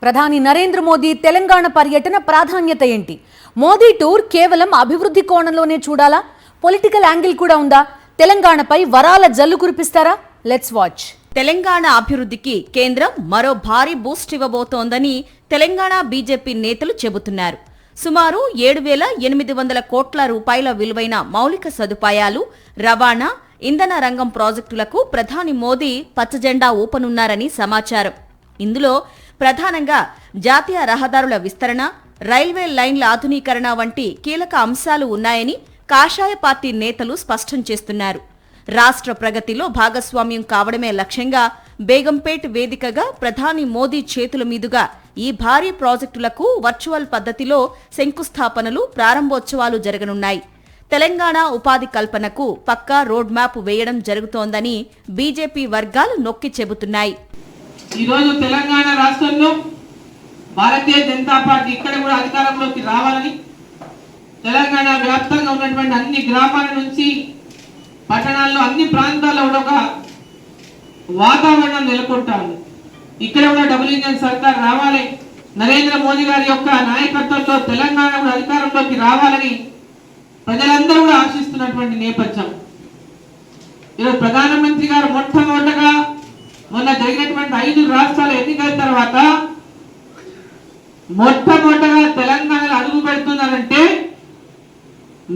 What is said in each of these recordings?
ప్రధాని నరేంద్ర మోదీ తెలంగాణ పర్యటన ప్రాధాన్యత ఏంటి? మోదీ టూర్ కేవలం అభివృద్ధి కోణంలోనే చూడాలా? పొలిటికల్ యాంగిల్ కూడా ఉందా? తెలంగాణపై వరాల జల్లు కురిపిస్తారా? Let's watch. తెలంగాణ అభివృద్ధికి కేంద్రం మరో భారీ బూస్ట్ ఇవ్వబోతోందని తెలంగాణ బీజేపీ నేతలు చెబుతున్నారు. సుమారు 7,800 కోట్ల రూపాయల విలువైన మౌలిక సదుపాయాలు, రవాణా, ఇంధన రంగం ప్రాజెక్టులకు ప్రధాని మోదీ పచ్చజెండా ఊపనున్నారని సమాచారం. ఇందులో ప్రధానంగా జాతీయ రహదారుల విస్తరణ, రైల్వే లైన్ల ఆధునీకరణ వంటి కీలక అంశాలు ఉన్నాయని కాషాయ పార్టీ నేతలు స్పష్టం చేస్తున్నారు. రాష్ట్ర ప్రగతిలో భాగస్వామ్యం కావడమే లక్ష్యంగా బేగంపేట్ వేదికగా ప్రధాని మోదీ చేతుల మీదుగా ఈ భారీ ప్రాజెక్టులకు వర్చువల్ పద్ధతిలో శంకుస్థాపనలు, ప్రారంభోత్సవాలు జరగనున్నాయి. తెలంగాణ ఉపాధి కల్పనకు పక్కా రోడ్ మ్యాప్ వేయడం జరుగుతోందని బీజేపీ వర్గాలు నొక్కి చెబుతున్నాయి. ఈరోజు తెలంగాణ రాష్ట్రంలో భారతీయ జనతా పార్టీ ఇక్కడ కూడా అధికారంలోకి రావాలని తెలంగాణ వ్యాప్తంగా ఉన్నటువంటి అన్ని గ్రామాల నుంచి పట్టణాల్లో అన్ని ప్రాంతాల్లో కూడా ఒక వాతావరణం నెలకొంటారు. ఇక్కడ కూడా డబుల్ ఇంజన్ సర్కార్ రావాలి, నరేంద్ర మోదీ గారి యొక్క నాయకత్వంలో తెలంగాణ కూడా అధికారంలోకి రావాలని ప్రజలందరూ కూడా ఆశిస్తున్నటువంటి నేపథ్యం. ఈరోజు ప్రధానమంత్రి గారు మొట్టమొదటగా మొన్న జరిగినటువంటి 5 రాష్ట్రాల ఎన్నికల తర్వాత మొట్టమొదటగా తెలంగాణలో అడుగు పెడుతున్నారంటే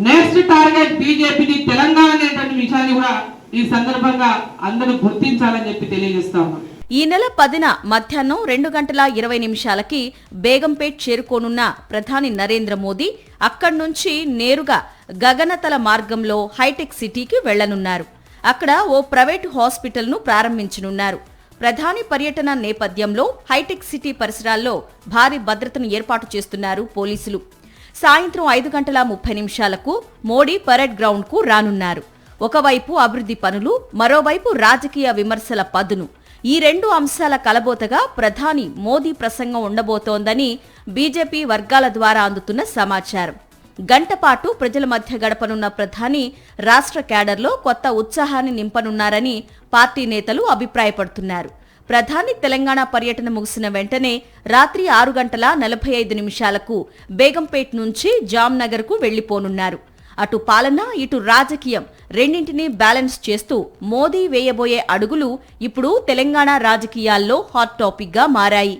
నెక్స్ట్ టార్గెట్ బీజేపీని తెలంగాణ అనేటువంటి విషయాన్ని కూడా ఈ సందర్భంగా అందరూ గుర్తించాలని చెప్పి తెలియజేస్తాము. ఈ నెల 10న మధ్యాహ్నం 2:20 బేగంపేట్ చేరుకోనున్న ప్రధాని నరేంద్ర మోదీ అక్కడి నుంచి నేరుగా గగనతల మార్గంలో హైటెక్ సిటీకి వెళ్లనున్నారు. అక్కడ ఓ ప్రైవేటు హాస్పిటల్ను ప్రారంభించనున్నారు. ప్రధాని పర్యటన నేపథ్యంలో హైటెక్ సిటీ పరిసరాల్లో భారీ భద్రతను ఏర్పాటు చేస్తున్నారు పోలీసులు. సాయంత్రం 5:30 మోడీ పరేడ్ గ్రౌండ్కు రానున్నారు. ఒకవైపు అభివృద్ధి పనులు, మరోవైపు రాజకీయ విమర్శల పదును. ఈ 2 అంశాల కలబోతగా ప్రధాని మోదీ ప్రసంగం ఉండబోతోందని బీజేపీ వర్గాల ద్వారా అందుతున్న సమాచారం. గంటపాటు ప్రజల మధ్య గడపనున్న ప్రధాని రాష్ట్ర క్యాడర్లో కొత్త ఉత్సాహాన్ని నింపనున్నారని పార్టీ నేతలు అభిప్రాయపడుతున్నారు. ప్రధాని తెలంగాణ పర్యటన ముగిసిన వెంటనే రాత్రి 6:45 బేగంపేట్ నుంచి జామ్నగర్కు వెళ్లిపోనున్నారు. అటు పాలన, ఇటు రాజకీయం రెండింటినీ బ్యాలెన్స్ చేస్తూ మోదీ వేయబోయే అడుగులు ఇప్పుడు తెలంగాణ రాజకీయాల్లో హాట్ టాపిక్గా మారాయి.